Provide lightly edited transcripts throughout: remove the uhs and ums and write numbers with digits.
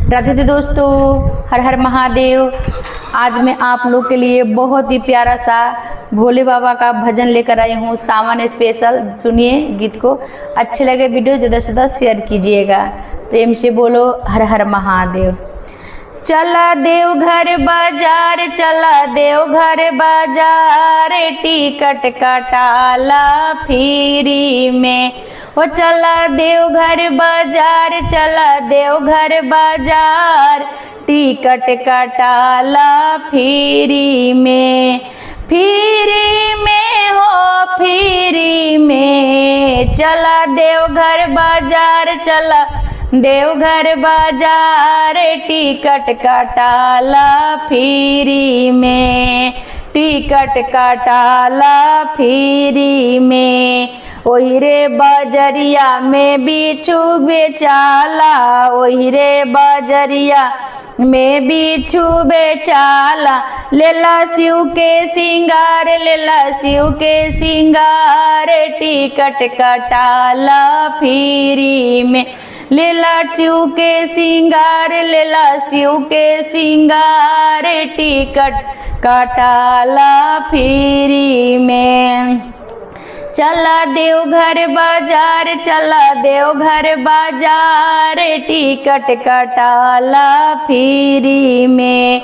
राधे राधे दोस्तों, हर हर महादेव। आज मैं आप लोग के लिए बहुत ही प्यारा सा भोले बाबा का भजन लेकर आई हूँ, सावन स्पेशल। सुनिए गीत को, अच्छे लगे वीडियो ज़्यादा से ज़्यादा शेयर कीजिएगा। प्रेम से बोलो हर हर महादेव। चला देवघर बाजार, चला देवघर बाजार, टिकट कटाला फ्री में। वो चला देवघर बाजार, चला देवघर बाजार, टिकट कटाला फ्री में। फ्री में हो फ्री में, चला देवघर बाजार, चला देवघर बाजार, टिकट कटाला फ्री में। टिकट कटाला फ्री में। ओही रे बजरिया में बिच्छू बेचाला, ओही रे बजरिया में बिच्छू बेचाला। लेला शिव के सिंगार, लेला शिव के सिंगार, टिकट कटाला फ्री में। लेला शिव के सिंगार, लेला शिव के सिंगार, टिकट कटाला फ्री में। चला देवघर बाजार, चला देवघर बाजार, टिकट कटाला फ्री में।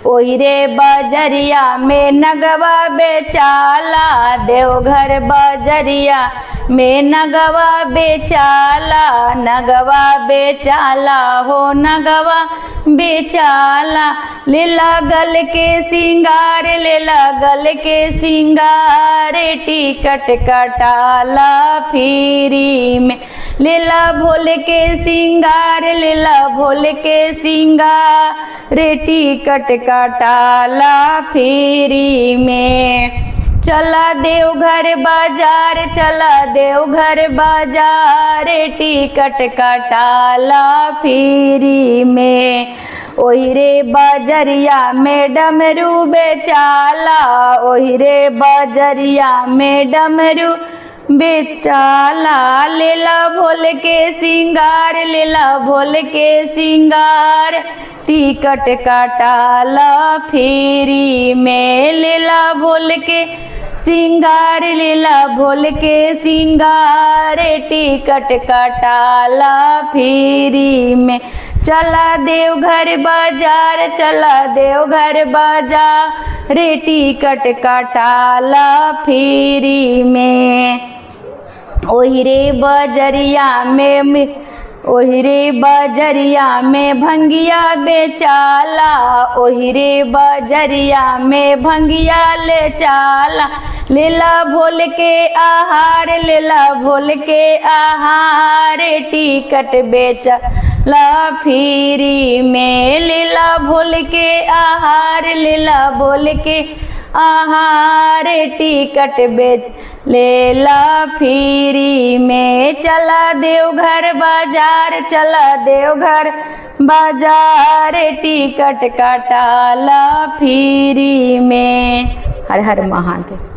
ओही रे बजरिया में नगवा बेचाला, देवघर बजरिया में नगवा बेचाला। नगवा बेचाला हो नगवा बेचाला। लेला गल के सिंगार, लेला गल के सिंगार, टिकट कटाला फ्री में। लेला भोले के सिंगार, लेला भोले के सिंगार, टिकट कटाला फ्री में। चला देवघर बाजार, चला देवघर बाजार, टिकट कटाला फ्री में। ओही रे बजरिया में डमरू बेचाला, ओही रे बजरिया में डमरू बेचाला। लेला भोले के सिंगार, लेला भोले के सिंगार, टिकट कटाला फ्री में। लेला भोले के सिंगार, लेला भोले के सिंगार, टिकट कटाला फ्री में। चला देवघर बाजार, चला देवघर बाजार, टिकट कटाला फ्री में। ओही रे बजरिया में, ओही रे बजरिया में भंगिया बेचाला, ओही रे बजरिया में भंगिया ले चाला। लेला भोले के आहार, लेला भोले के आहार, टिकट बेचला फ्री में। लेला भोले के आहार, लेला भोले के आहार, टिकट बेच लेला फ्री में। चला देवघर बाजार, चला देवघर बाजार, टिकट कटाला फ्री में। हर हर महादेव।